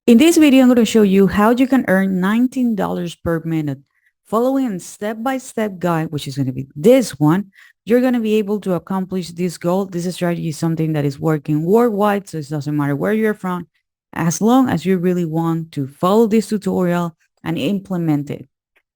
In this video, I'm going to show you how you can earn $19 per minute. Following a step-by-step guide, which is going to be this one, you're going to be able to accomplish this goal. This strategy is something that is working worldwide, so it doesn't matter where you're from, as long as you really want to follow this tutorial and implement it.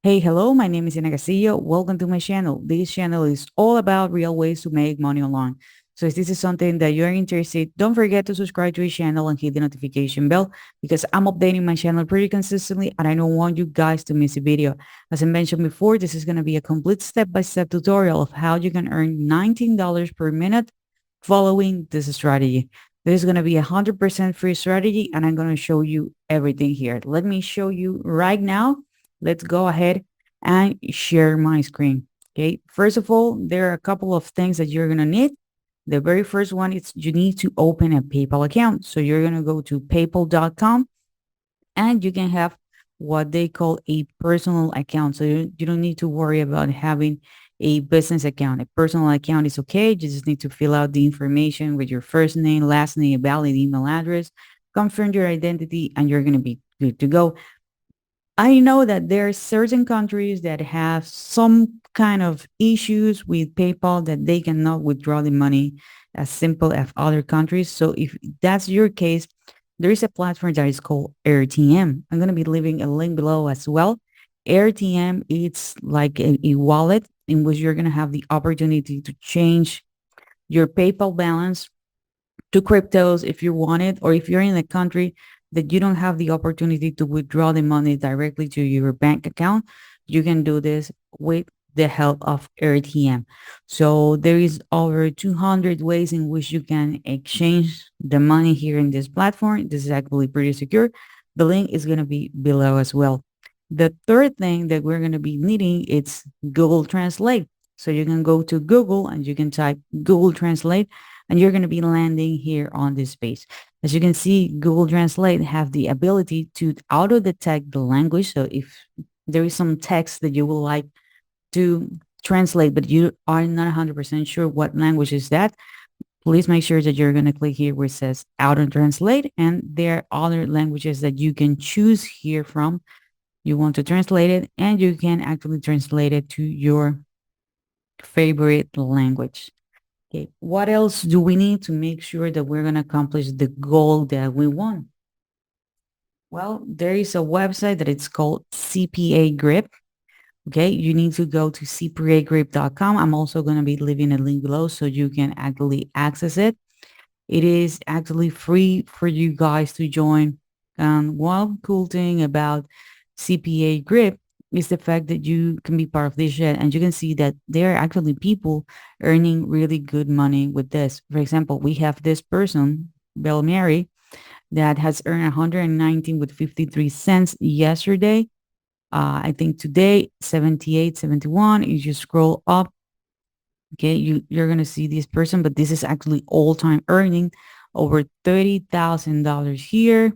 Hey, hello, my name is Castillo. Welcome to my channel. This channel is all about real ways to make money online. So if this is something that you're interested, don't forget to subscribe to the channel and hit the notification bell because I'm updating my channel pretty consistently and I don't want you guys to miss a video. As I mentioned before, this is going to be a complete step-by-step tutorial of how you can earn $19 per minute following this strategy. This is going to be a 100% free strategy and I'm going to show you everything here. Let me show you right now. Let's go ahead and share my screen. Okay. First of all, there are a couple of things that you're going to need. The very first one is you need to open a PayPal account. So you're going to go to paypal.com and you can have what they call a personal account. So you don't need to worry about having a business account. A personal account is okay. You just need to fill out the information with your first name, last name, a valid email address, confirm your identity, and you're going to be good to go. I know that there are certain countries that have some kind of issues with PayPal that they cannot withdraw the money as simple as other countries. So if that's your case, there is a platform that is called AirTM. I'm going to be leaving a link below as well. AirTM, it's like a wallet in which you're going to have the opportunity to change your PayPal balance to cryptos if you want it, or if you're in a country that you don't have the opportunity to withdraw the money directly to your bank account, you can do this with the help of RTM. So there is over 200 ways in which you can exchange the money here in this platform. This is actually pretty secure. The link is going to be below as well. The third thing that we're going to be needing is Google Translate. So you can go to Google and you can type Google Translate and you're going to be landing here on this page. As you can see, Google Translate have the ability to auto detect the language. So if there is some text that you would like to translate, but you are not 100% sure what language is that, please make sure that you're going to click here where it says auto translate. And there are other languages that you can choose here from. You want to translate it and you can actually translate it to your favorite language. Okay, what else do we need to make sure that we're going to accomplish the goal that we want? Well, there is a website that it's called CPA Grip. Okay, you need to go to cpagrip.com. I'm also going to be leaving a link below so you can actually access it. It is actually free for you guys to join. And one cool thing about CPA Grip is the fact that you can be part of this yet, and you can see that there are actually people earning really good money with this. For example, we have this person, Bell Mary, that has earned 119 with 53 cents yesterday. I think today 78, 71. You just scroll up. Okay, you're gonna see this person, but this is actually all-time earning over $30,000 here.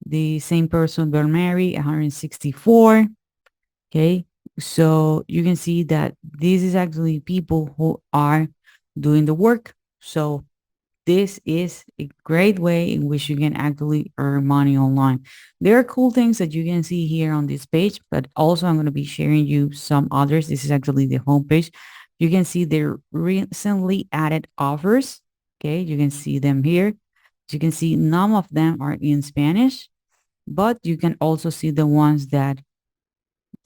The same person, Bell Mary, 164. Okay, so you can see that this is actually people who are doing the work. So this is a great way in which you can actually earn money online. There are cool things that you can see here on this page, but also I'm going to be sharing you some others. This is actually the homepage. You can see their recently added offers. Okay, you can see them here. You can see none of them are in Spanish, but you can also see the ones that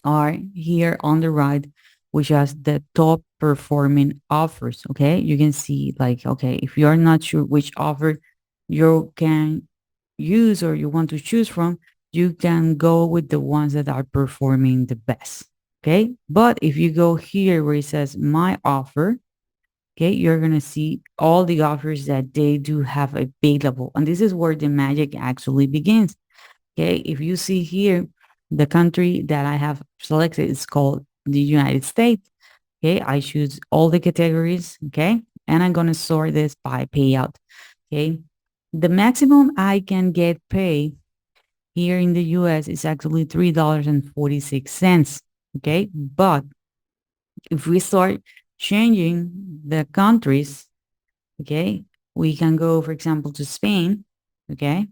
are here on the right, which has the top performing offers. Okay, you can see like, okay, if you're not sure which offer you can use or you want to choose from, you can go with the ones that are performing the best. Okay, but if you go here where it says my offer, okay, you're going to see all the offers that they do have available. And this is where the magic actually begins. Okay, if you see here, the country that I have selected is called the United States. Okay, I choose all the categories. Okay, and I'm going to sort this by payout. Okay, the maximum I can get paid here in the US is actually $3.46. Okay, but if we start changing the countries, okay, we can go, for example, to Spain. Okay,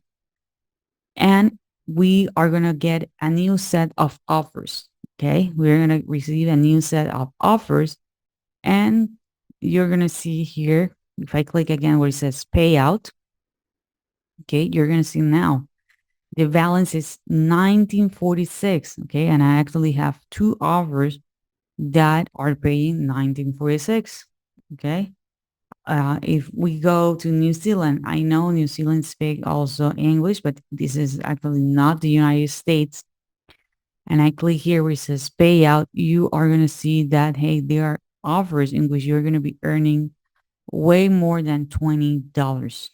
And we are going to get a new set of offers. Okay. We're going to receive a new set of offers. And you're going to see here, if I click again where it says payout, okay, you're going to see now the balance is 1946. Okay. And I actually have two offers that are paying 1946. Okay. If we go to New Zealand, I know New Zealand speak also English, but this is actually not the United States. And I click here where it says payout, you are going to see that, hey, there are offers in which you're going to be earning way more than $20.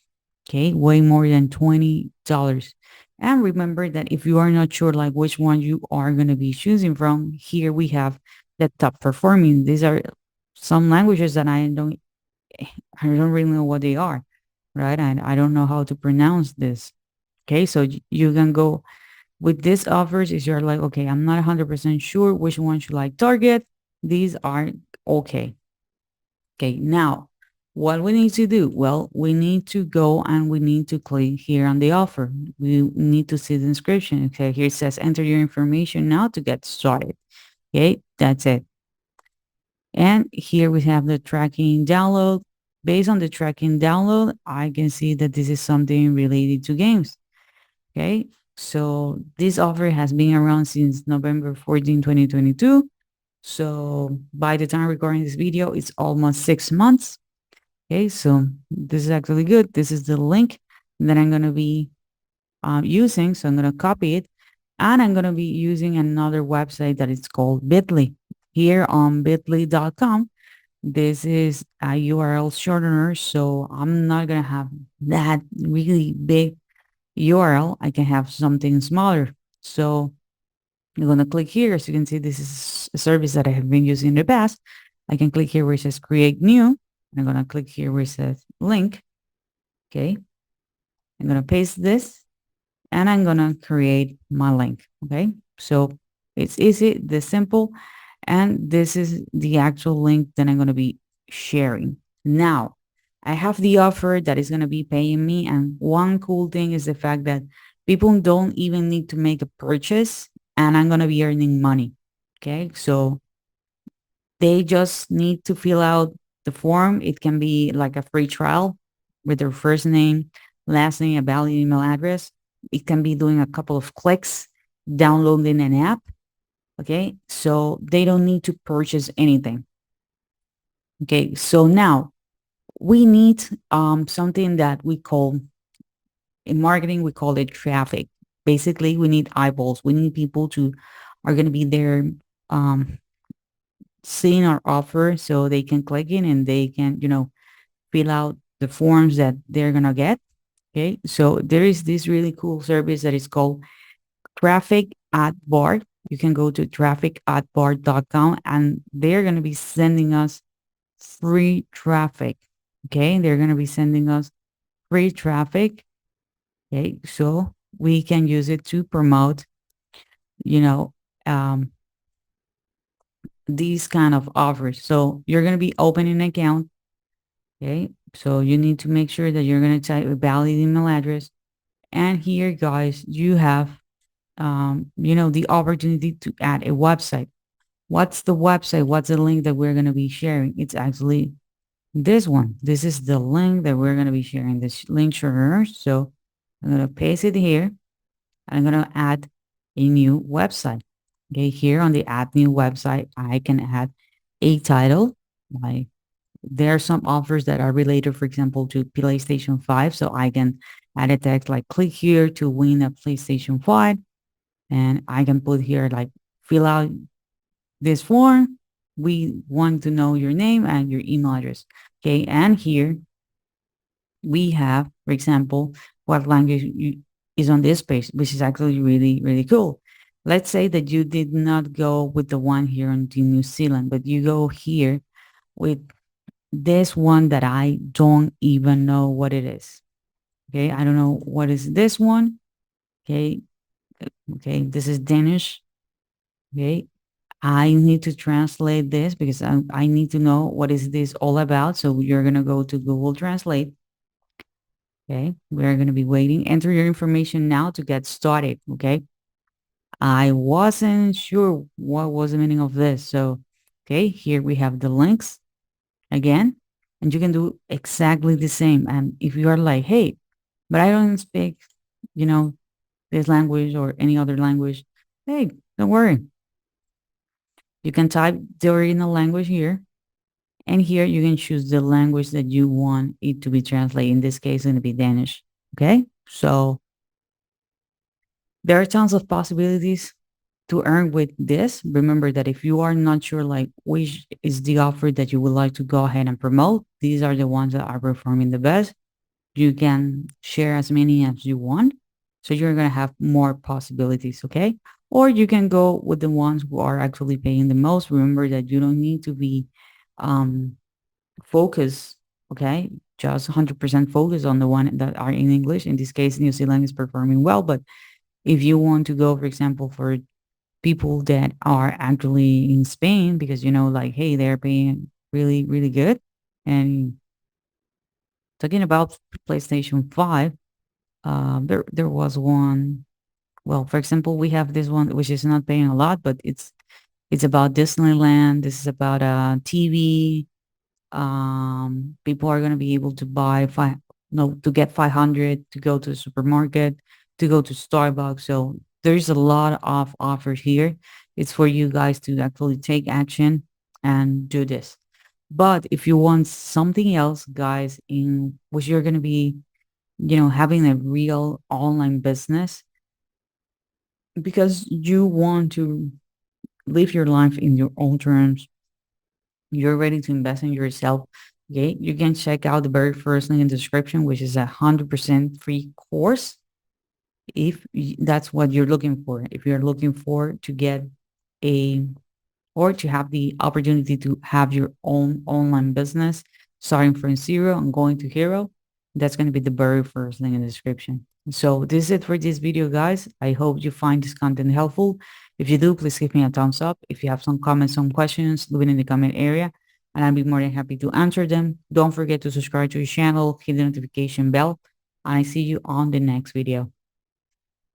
Okay, way more than $20. And remember that if you are not sure like which one you are going to be choosing from, here we have the top performing. These are some languages that I don't really know what they are, right? And I don't know how to pronounce this. Okay, so you can go with these offers if you're like, okay, I'm not 100% sure which one should I target. These are okay. Okay, now what we need to do? Well, we need to go and we need to click here on the offer. We need to see the inscription. Okay, here it says enter your information now to get started. Okay, that's it. And here we have the tracking download. Based on the tracking download, I can see that this is something related to games. Okay, so this offer has been around since November 14, 2022. So by the time recording this video, it's almost 6 months. Okay, so this is actually good. This is the link that I'm going to be using. So I'm going to copy it and I'm going to be using another website that is called Bitly. Here on bitly.com, this is a URL shortener. So I'm not going to have that really big URL. I can have something smaller. So I'm going to click here. As you can see, this is a service that I have been using in the past. I can click here where it says create new. I'm going to click here where it says link. Okay. I'm going to paste this and I'm going to create my link. Okay. So it's easy, this simple. And this is the actual link that I'm going to be sharing. Now, I have the offer that is going to be paying me. And one cool thing is the fact that people don't even need to make a purchase and I'm going to be earning money. Okay. So they just need to fill out the form. It can be like a free trial with their first name, last name, a valid email address. It can be doing a couple of clicks, downloading an app. Okay. So they don't need to purchase anything. Okay. So now we need something that we call in marketing, we call it traffic. Basically, we need eyeballs. We need people to are going to be there um, seeing our offer so they can click in and they can, fill out the forms that they're going to get. Okay. So there is this really cool service that is called Traffic at Bar. You can go to trafficatbar.com and they're going to be sending us free traffic. Okay. They're going to be sending us free traffic. Okay. So we can use it to promote, you know, um, these kind of offers. So you're going to be opening an account. Okay. So you need to make sure that you're going to type a valid email address. And here, guys, you have, the opportunity to add a website. What's the website? What's the link that we're going to be sharing? It's actually this one. This is the link that we're going to be sharing, this link share. So I'm going to paste it here. I'm going to add a new website. Okay, here on the add new website, I can add a title. Like there are some offers that are related, for example, to PlayStation 5. So I can add a text like click here to win a PlayStation 5. And I can put here like fill out this form. We want to know your name and your email address. Okay, and here we have, for example, what language is on this page, which is actually really, really cool. Let's say that you did not go with the one here on New Zealand, but you go here with this one that I don't even know what it is. Okay, I don't know what is this one. Okay, okay, this is Danish. Okay, I need to translate this because I need to know what is this all about. So you're gonna go to Google Translate Okay, we're going to be waiting. Enter your information now to get started. Okay, I wasn't sure what was the meaning of this. So, okay, here we have the links again, and you can do exactly the same. And if you are like, hey, but I don't speak, you know, this language or any other language, hey, don't worry. You can type the original language here, and here you can choose the language that you want it to be translated. In this case, it's going to be Danish. Okay, so there are tons of possibilities to earn with this. Remember that if you are not sure like which is the offer that you would like to go ahead and promote, these are the ones that are performing the best. You can share as many as you want. So you're going to have more possibilities, okay? Or you can go with the ones who are actually paying the most. Remember that you don't need to be um, focused, okay? Just 100% focus on the one that are in English. In this case, New Zealand is performing well, but if you want to go, for example, for people that are actually in Spain, because like, hey, they're paying really, really good. And talking about PlayStation 5, there was one. Well, for example, we have this one which is not paying a lot, but it's about Disneyland. This is about a TV. People are gonna be able to buy five no to get 500 to go to the supermarket, to go to Starbucks. So there's a lot of offers here. It's for you guys to actually take action and do this. But if you want something else, guys, in which you're gonna be, having a real online business because you want to live your life in your own terms, you're ready to invest in yourself. Okay, you can check out the very first link in the description, which is 100% free course. If that's what you're looking for, if you're looking for to get a or to have the opportunity to have your own online business, starting from zero and going to hero, that's going to be the very first link in the description. So this is it for this video, guys. I hope you find this content helpful. If you do, please give me a thumbs up. If you have some comments, some questions, leave it in the comment area, and I'll be more than happy to answer them. Don't forget to subscribe to the channel, hit the notification bell, and I see you on the next video.